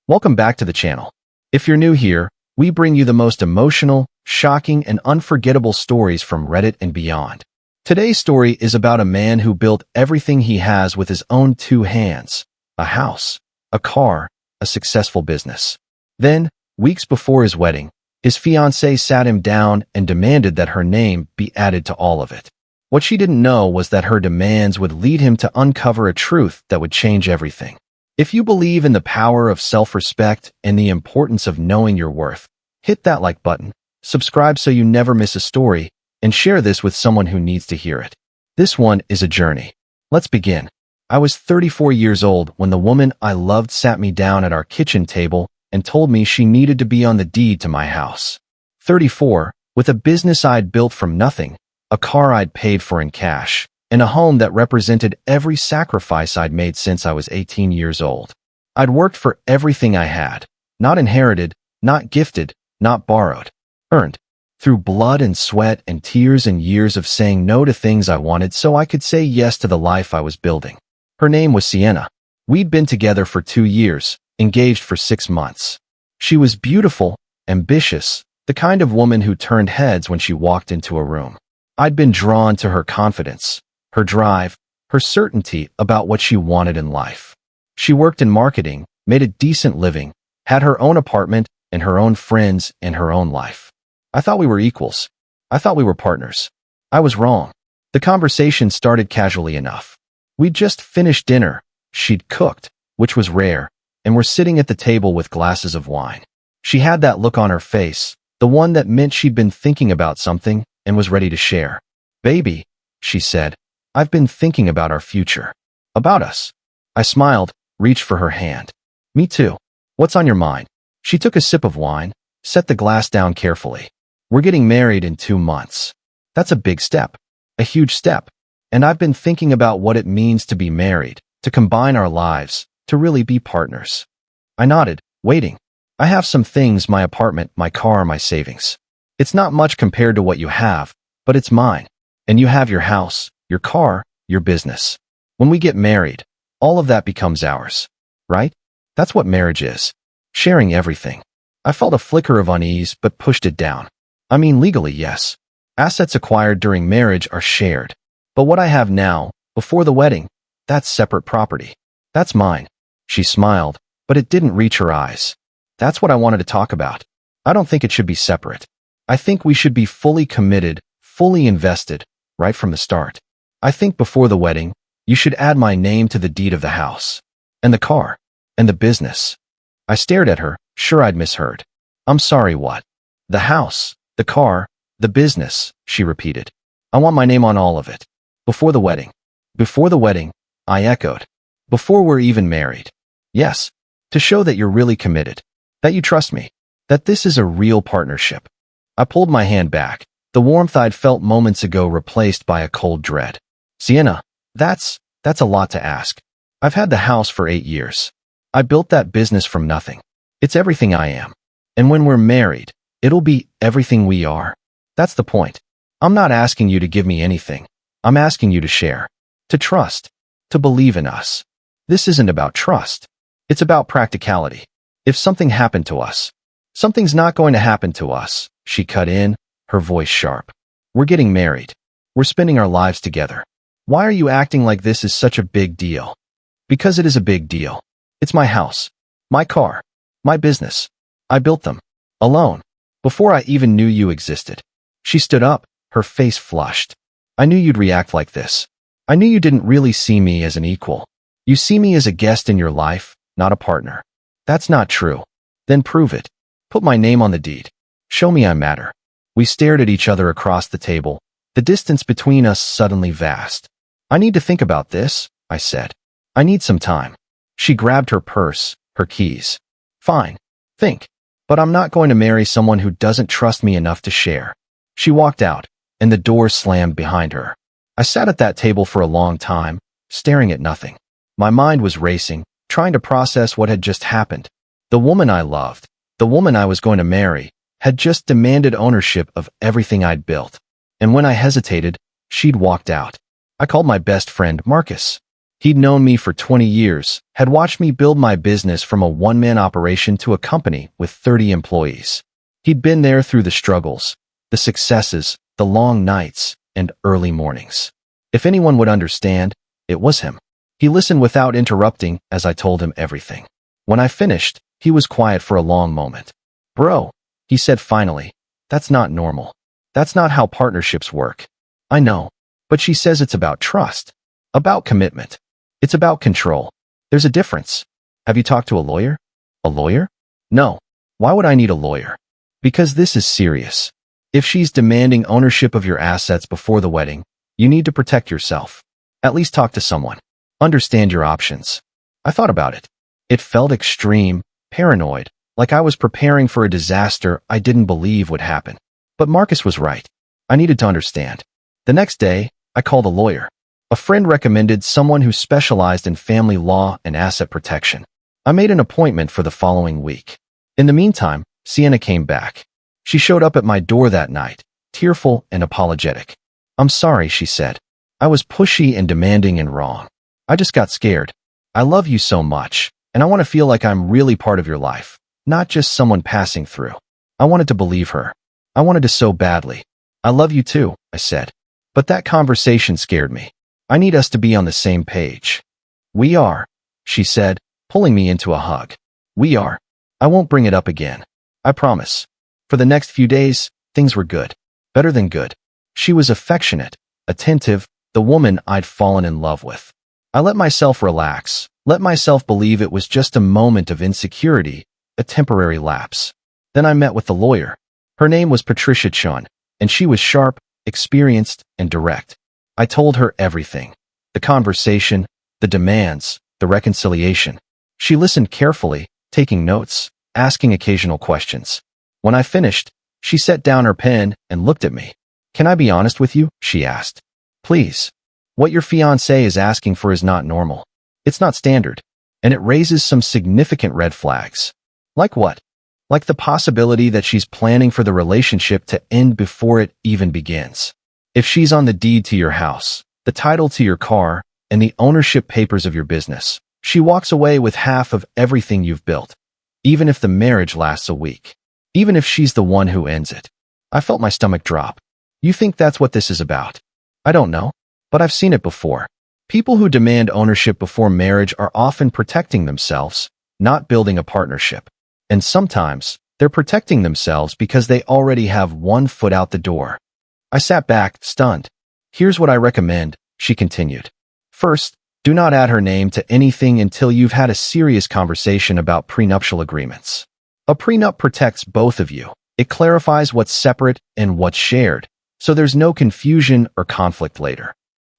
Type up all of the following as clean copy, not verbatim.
Welcome back to the channel. If you're new here, we bring you the most emotional, shocking, and unforgettable stories from Reddit and beyond. Today's story is about a man who built everything he has with his own two hands: a house, a car, a successful business. Then, weeks before his wedding, his fiancée sat him down and demanded that her name be added to all of it. What she didn't know was that her demands would lead him to uncover a truth that would change everything. If you believe in the power of self-respect and the importance of knowing your worth, hit that like button, subscribe so you never miss a story, and share this with someone who needs to hear it. This one is a journey. Let's begin. I was 34 years old when the woman I loved sat me down at our kitchen table and told me she needed to be on the deed to my house. 34, with a business I'd built from nothing, a car I'd paid for in cash, and a home that represented every sacrifice I'd made since I was 18 years old. I'd worked for everything I had, not inherited, not gifted, not borrowed, earned, through blood and sweat and tears and years of saying no to things I wanted so I could say yes to the life I was building. Her name was Sienna. We'd been together for 2 years, engaged for 6 months. She was beautiful, ambitious, the kind of woman who turned heads when she walked into a room. I'd been drawn to her confidence, her drive, her certainty about what she wanted in life. She worked in marketing, made a decent living, had her own apartment and her own friends and her own life. I thought we were equals. I thought we were partners. I was wrong. The conversation started casually enough. We'd just finished dinner. She'd cooked, which was rare, and were sitting at the table with glasses of wine. She had that look on her face, the one that meant she'd been thinking about something and was ready to share. "Baby," she said, "I've been thinking about our future. About us." I smiled, reached for her hand. "Me too. What's on your mind?" She took a sip of wine, set the glass down carefully. "We're getting married in 2 months. That's a big step. A huge step. And I've been thinking about what it means to be married, to combine our lives, to really be partners." I nodded, waiting. "I have some things: my apartment, my car, my savings. It's not much compared to what you have, but it's mine. And you have your house, your car, your business. When we get married, all of that becomes ours. Right? That's what marriage is. Sharing everything." I felt a flicker of unease but pushed it down. "I mean, legally, yes. Assets acquired during marriage are shared. But what I have now, before the wedding, that's separate property. That's mine." She smiled, but it didn't reach her eyes. "That's what I wanted to talk about. I don't think it should be separate. I think we should be fully committed, fully invested, right from the start. I think before the wedding, you should add my name to the deed of the house. And the car. And the business." I stared at her, sure I'd misheard. "I'm sorry, what?" "The house, the car, the business," she repeated. "I want my name on all of it. Before the wedding." "Before the wedding," I echoed. "Before we're even married." "Yes. To show that you're really committed. That you trust me. That this is a real partnership." I pulled my hand back, the warmth I'd felt moments ago replaced by a cold dread. "Sienna, that's a lot to ask. I've had the house for 8 years. I built that business from nothing. It's everything I am. And when we're married, it'll be everything we are. That's the point. I'm not asking you to give me anything. I'm asking you to share. To trust. To believe in us. This isn't about trust. It's about practicality. If something happened to us." "Something's not going to happen to us," she cut in, her voice sharp. "We're getting married. We're spending our lives together. Why are you acting like this is such a big deal?" "Because it is a big deal. It's my house. My car. My business. I built them. Alone. Before I even knew you existed." She stood up, her face flushed. "I knew you'd react like this. I knew you didn't really see me as an equal. You see me as a guest in your life, not a partner." "That's not true." "Then prove it. Put my name on the deed. Show me I matter." We stared at each other across the table, the distance between us suddenly vast. "I need to think about this," I said. "I need some time." She grabbed her purse, her keys. "Fine. Think. But I'm not going to marry someone who doesn't trust me enough to share." She walked out, and the door slammed behind her. I sat at that table for a long time, staring at nothing. My mind was racing, trying to process what had just happened. The woman I loved, the woman I was going to marry, had just demanded ownership of everything I'd built. And when I hesitated, she'd walked out. I called my best friend, Marcus. He'd known me for 20 years, had watched me build my business from a one-man operation to a company with 30 employees. He'd been there through the struggles, the successes, the long nights, and early mornings. If anyone would understand, it was him. He listened without interrupting as I told him everything. When I finished, he was quiet for a long moment. "Bro," he said finally, "that's not normal. That's not how partnerships work." "I know, but she says it's about trust, about commitment. It's about control. There's a difference. Have you talked to a lawyer?" "A lawyer?" "No. Why would I need a lawyer?" "Because this is serious. If she's demanding ownership of your assets before the wedding, you need to protect yourself. At least talk to someone. Understand your options." I thought about it. It felt extreme, paranoid, like I was preparing for a disaster I didn't believe would happen. But Marcus was right. I needed to understand. The next day, I called a lawyer. A friend recommended someone who specialized in family law and asset protection. I made an appointment for the following week. In the meantime, Sienna came back. She showed up at my door that night, tearful and apologetic. "I'm sorry," she said. "I was pushy and demanding and wrong. I just got scared. I love you so much, and I want to feel like I'm really part of your life, not just someone passing through." I wanted to believe her. I wanted to so badly. "I love you too," I said. But that conversation scared me. "I need us to be on the same page." "We are," she said, pulling me into a hug. "We are. I won't bring it up again. I promise." For the next few days, things were good. Better than good. She was affectionate, attentive, the woman I'd fallen in love with. I let myself relax, let myself believe it was just a moment of insecurity, a temporary lapse. Then I met with the lawyer. Her name was Patricia Chun, and she was sharp, experienced, and direct. I told her everything. The conversation, the demands, the reconciliation. She listened carefully, taking notes, asking occasional questions. When I finished, she set down her pen and looked at me. "Can I be honest with you?" she asked. "Please. What your fiancé is asking for is not normal. It's not standard, and it raises some significant red flags." "Like what?" "Like the possibility that she's planning for the relationship to end before it even begins. If she's on the deed to your house, the title to your car, and the ownership papers of your business, she walks away with half of everything you've built, even if the marriage lasts a week. Even if she's the one who ends it." I felt my stomach drop. "You think that's what this is about?" "I don't know, but I've seen it before. People who demand ownership before marriage are often protecting themselves, not building a partnership. And sometimes, they're protecting themselves because they already have one foot out the door." I sat back, stunned. "Here's what I recommend," she continued. "First, do not add her name to anything until you've had a serious conversation about prenuptial agreements. A prenup protects both of you. It clarifies what's separate and what's shared, so there's no confusion or conflict later.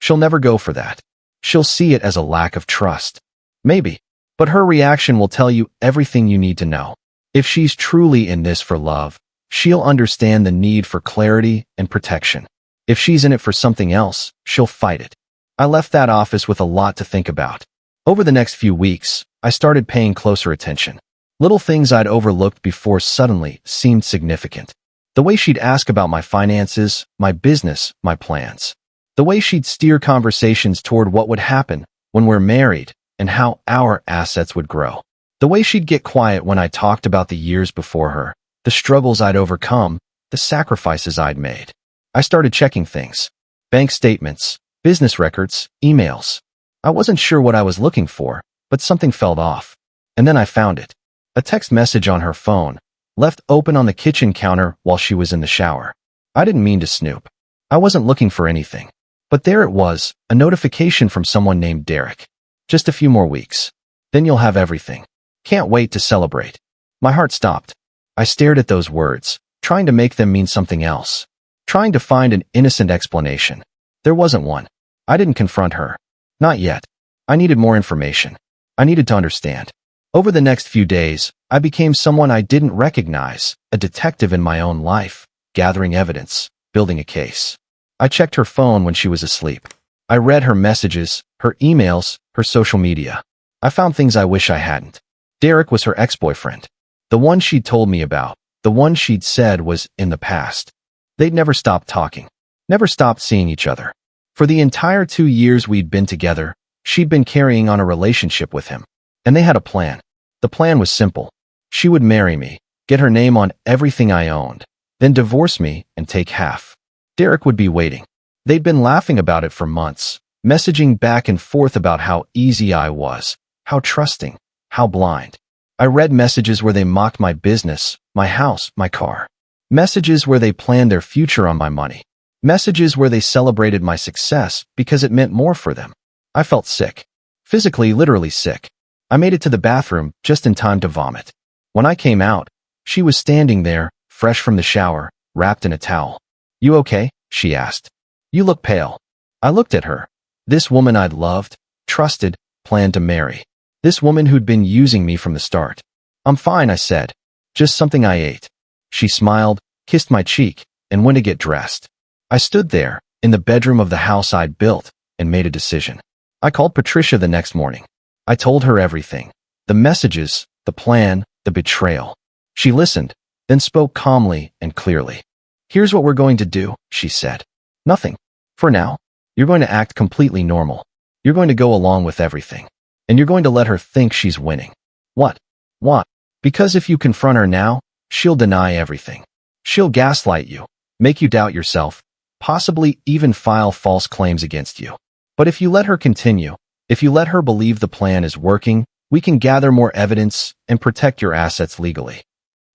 She'll never go for that. She'll see it as a lack of trust. Maybe, but her reaction will tell you everything you need to know. If she's truly in this for love, she'll understand the need for clarity and protection. If she's in it for something else, she'll fight it." I left that office with a lot to think about. Over the next few weeks, I started paying closer attention. Little things I'd overlooked before suddenly seemed significant. The way she'd ask about my finances, my business, my plans. The way she'd steer conversations toward what would happen when we're married and how our assets would grow. The way she'd get quiet when I talked about the years before her, the struggles I'd overcome, the sacrifices I'd made. I started checking things. Bank statements, business records, emails. I wasn't sure what I was looking for, but something felt off. And then I found it. A text message on her phone, left open on the kitchen counter while she was in the shower. I didn't mean to snoop. I wasn't looking for anything. But there it was, a notification from someone named Derek. "Just a few more weeks. Then you'll have everything. Can't wait to celebrate." My heart stopped. I stared at those words, trying to make them mean something else. Trying to find an innocent explanation. There wasn't one. I didn't confront her. Not yet. I needed more information. I needed to understand. Over the next few days, I became someone I didn't recognize, a detective in my own life, gathering evidence, building a case. I checked her phone when she was asleep. I read her messages, her emails, her social media. I found things I wish I hadn't. Derek was her ex-boyfriend. The one she'd told me about, the one she'd said was in the past. They'd never stopped talking, never stopped seeing each other. For the entire 2 years we'd been together, She'd been carrying on a relationship with him. And they had a plan. The plan was simple. She would marry me, get her name on everything I owned, then divorce me and take half. Derek would be waiting. They'd been laughing about it for months, messaging back and forth about how easy I was, how trusting, how blind. I read messages where they mocked my business, my house, my car. Messages where they planned their future on my money. Messages where they celebrated my success because it meant more for them. I felt sick. Physically, literally sick. I made it to the bathroom just in time to vomit. When I came out, she was standing there, fresh from the shower, wrapped in a towel. "You okay?" she asked. "You look pale." I looked at her. This woman I'd loved, trusted, planned to marry. This woman who'd been using me from the start. "I'm fine," I said. "Just something I ate." She smiled, kissed my cheek, and went to get dressed. I stood there, in the bedroom of the house I'd built, and made a decision. I called Patricia the next morning. I told her everything. The messages, the plan, the betrayal. She listened, then spoke calmly and clearly. "Here's what we're going to do," she said. "Nothing. For now. You're going to act completely normal. You're going to go along with everything. And you're going to let her think she's winning." "What? What?" "Because if you confront her now, she'll deny everything. She'll gaslight you, make you doubt yourself, possibly even file false claims against you. But if you let her continue, if you let her believe the plan is working, we can gather more evidence and protect your assets legally."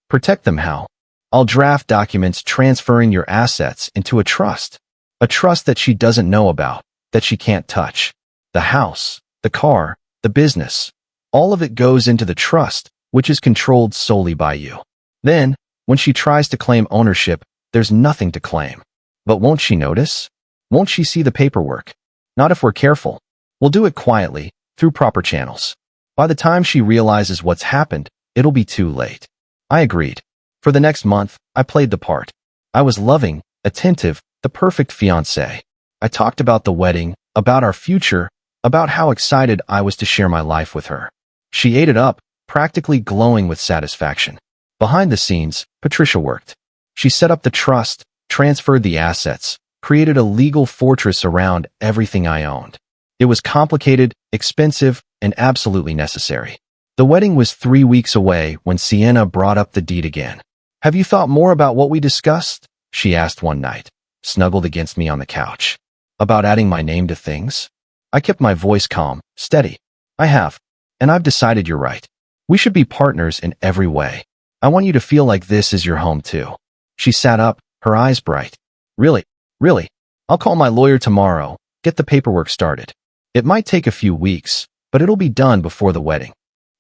"Protect them how?" "I'll draft documents transferring your assets into a trust. A trust that she doesn't know about, that she can't touch. The house, the car, the business, all of it goes into the trust, which is controlled solely by you. Then, when she tries to claim ownership, there's nothing to claim. But won't she notice? Won't she see the paperwork? Not if we're careful. We'll do it quietly, through proper channels. By the time she realizes what's happened, it'll be too late." I agreed. For the next month, I played the part. I was loving, attentive, the perfect fiancé. I talked about the wedding, about our future, about how excited I was to share my life with her. She ate it up, practically glowing with satisfaction. Behind the scenes, Patricia worked. She set up the trust, transferred the assets, created a legal fortress around everything I owned. It was complicated, expensive, and absolutely necessary. The wedding was 3 weeks away when Sienna brought up the deed again. "Have you thought more about what we discussed?" she asked one night, snuggled against me on the couch. "About adding my name to things?" I kept my voice calm, steady. "I have. And I've decided you're right. We should be partners in every way. I want you to feel like this is your home too." She sat up, her eyes bright. "Really? Really? I'll call my lawyer tomorrow, get the paperwork started. It might take a few weeks, but it'll be done before the wedding."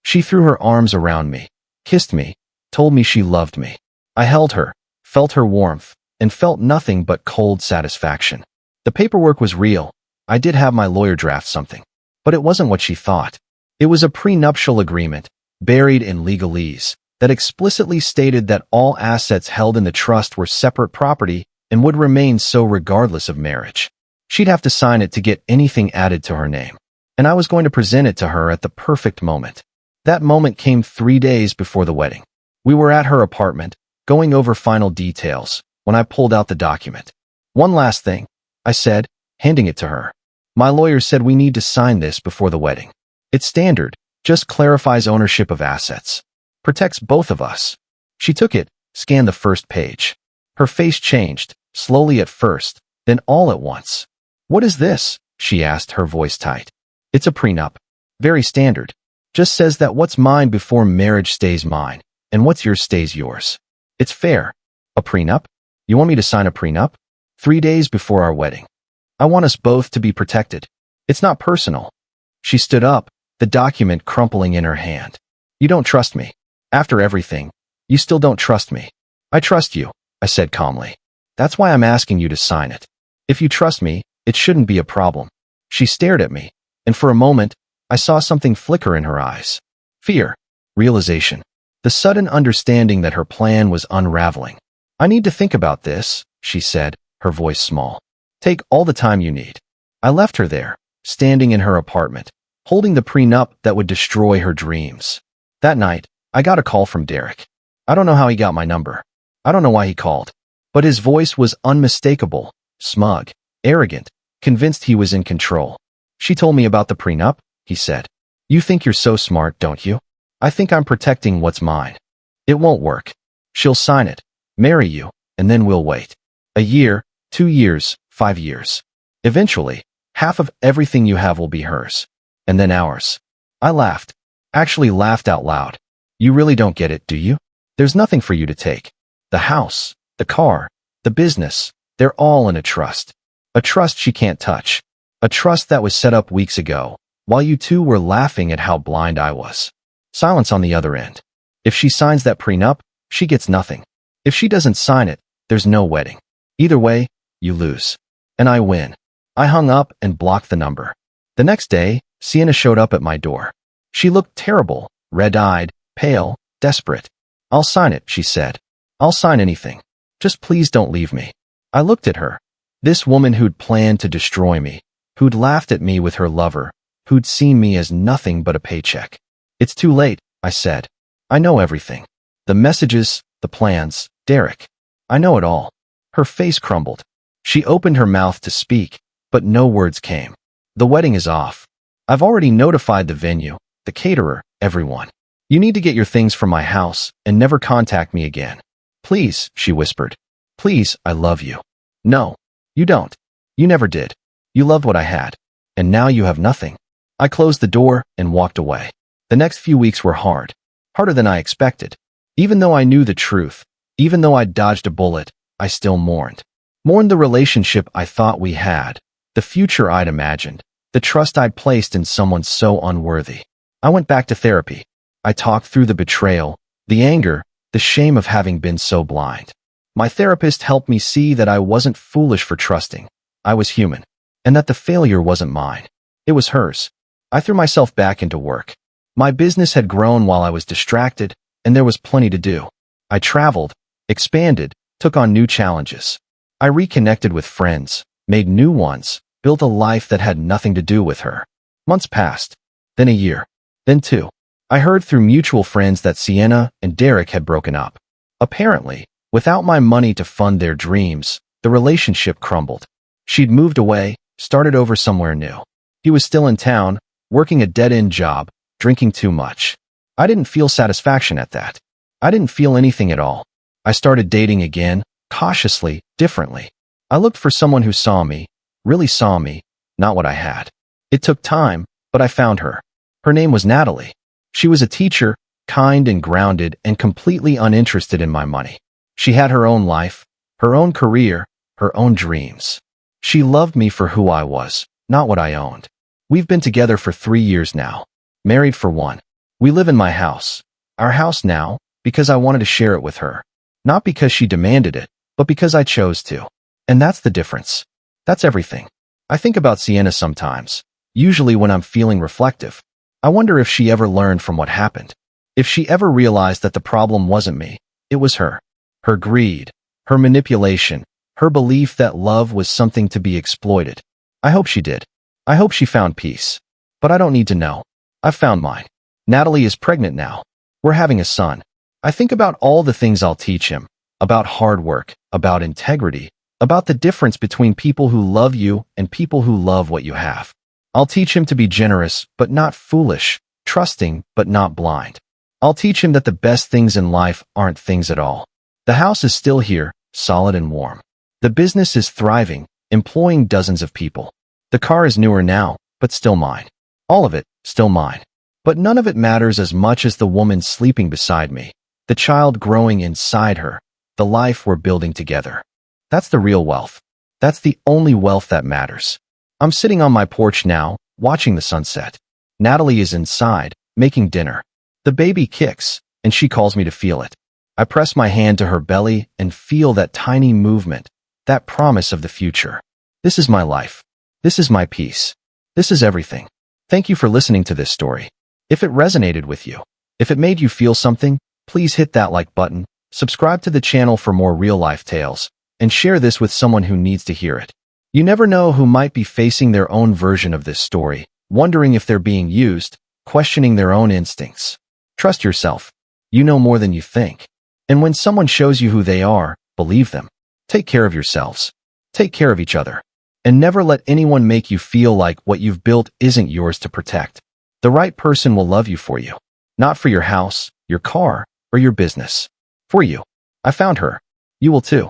She threw her arms around me, kissed me, told me she loved me. I held her, felt her warmth, and felt nothing but cold satisfaction. The paperwork was real. I did have my lawyer draft something. But it wasn't what she thought. It was a prenuptial agreement, buried in legalese, that explicitly stated that all assets held in the trust were separate property and would remain so regardless of marriage. She'd have to sign it to get anything added to her name. And I was going to present it to her at the perfect moment. That moment came 3 days before the wedding. We were at her apartment, going over final details, when I pulled out the document. "One last thing," I said, handing it to her. "My lawyer said we need to sign this before the wedding. It's standard, just clarifies ownership of assets. Protects both of us." She took it, scanned the first page. Her face changed, slowly at first, then all at once. "What is this?" she asked, her voice tight. "It's a prenup. Very standard. Just says that what's mine before marriage stays mine, and what's yours stays yours. It's fair." "A prenup? You want me to sign a prenup? 3 days before our wedding. I want us both to be protected. It's not personal." She stood up, the document crumpling in her hand. "You don't trust me. After everything, you still don't trust me." "I trust you," I said calmly. "That's why I'm asking you to sign it. If you trust me, it shouldn't be a problem." She stared at me, and for a moment, I saw something flicker in her eyes. Fear, realization, the sudden understanding that her plan was unraveling. "I need to think about this," she said, her voice small. "Take all the time you need." I left her there, standing in her apartment, holding the prenup that would destroy her dreams. That night, I got a call from Derek. I don't know how he got my number. I don't know why he called. But his voice was unmistakable, smug, arrogant, convinced he was in control. She told me about the prenup, he said. You think you're so smart, don't you? I think I'm protecting what's mine. It won't work. She'll sign it, marry you, and then we'll wait. A year, 2 years, 5 years. Eventually, half of everything you have will be hers. And then ours. I laughed. Actually laughed out loud. You really don't get it, do you? There's nothing for you to take. The house, the car, the business, they're all in a trust. A trust she can't touch. A trust that was set up weeks ago, while you two were laughing at how blind I was. Silence on the other end. If she signs that prenup, she gets nothing. If she doesn't sign it, there's no wedding. Either way, you lose. And I win. I hung up and blocked the number. The next day, Sienna showed up at my door. She looked terrible, red-eyed, pale, desperate. I'll sign it, she said. I'll sign anything. Just please don't leave me. I looked at her. This woman who'd planned to destroy me, who'd laughed at me with her lover, who'd seen me as nothing but a paycheck. It's too late, I said. I know everything. The messages, the plans, Derek. I know it all. Her face crumbled. She opened her mouth to speak, but no words came. The wedding is off. I've already notified the venue, the caterer, everyone. You need to get your things from my house and never contact me again. Please, she whispered. Please, I love you. No, you don't. You never did. You loved what I had. And now you have nothing. I closed the door and walked away. The next few weeks were hard. Harder than I expected. Even though I knew the truth, even though I'd dodged a bullet, I still mourned. Mourned the relationship I thought we had, the future I'd imagined, the trust I'd placed in someone so unworthy. I went back to therapy. I talked through the betrayal, the anger, the shame of having been so blind. My therapist helped me see that I wasn't foolish for trusting. I was human. And that the failure wasn't mine. It was hers. I threw myself back into work. My business had grown while I was distracted, and there was plenty to do. I traveled, expanded, took on new challenges. I reconnected with friends, made new ones, built a life that had nothing to do with her. Months passed, then a year, then 2. I heard through mutual friends that Sienna and Derek had broken up. Apparently, without my money to fund their dreams, the relationship crumbled. She'd moved away, started over somewhere new. He was still in town, working a dead-end job, drinking too much. I didn't feel satisfaction at that. I didn't feel anything at all. I started dating again, cautiously, differently. I looked for someone who saw me, really saw me, not what I had. It took time, but I found her. Her name was Natalie. She was a teacher, kind and grounded and completely uninterested in my money. She had her own life, her own career, her own dreams. She loved me for who I was, not what I owned. We've been together for 3 years now, married for 1. We live in my house, our house now, because I wanted to share it with her. Not because she demanded it, but because I chose to. And that's the difference. That's everything. I think about Sienna sometimes, usually when I'm feeling reflective. I wonder if she ever learned from what happened. If she ever realized that the problem wasn't me, it was her. Her greed, her manipulation, her belief that love was something to be exploited. I hope she did. I hope she found peace. But I don't need to know. I've found mine. Natalie is pregnant now. We're having a son. I think about all the things I'll teach him, about hard work, about integrity, about the difference between people who love you and people who love what you have. I'll teach him to be generous, but not foolish, trusting, but not blind. I'll teach him that the best things in life aren't things at all. The house is still here, solid and warm. The business is thriving, employing dozens of people. The car is newer now, but still mine. All of it, still mine. But none of it matters as much as the woman sleeping beside me, the child growing inside her, the life we're building together. That's the real wealth. That's the only wealth that matters. I'm sitting on my porch now, watching the sunset. Natalie is inside, making dinner. The baby kicks, and she calls me to feel it. I press my hand to her belly and feel that tiny movement, that promise of the future. This is my life. This is my peace. This is everything. Thank you for listening to this story. If it resonated with you, if it made you feel something, please hit that like button, subscribe to the channel for more real-life tales, and share this with someone who needs to hear it. You never know who might be facing their own version of this story, wondering if they're being used, questioning their own instincts. Trust yourself. You know more than you think. And when someone shows you who they are, believe them. Take care of yourselves. Take care of each other. And never let anyone make you feel like what you've built isn't yours to protect. The right person will love you for you. Not for your house, your car, or your business. For you. I found her. You will too.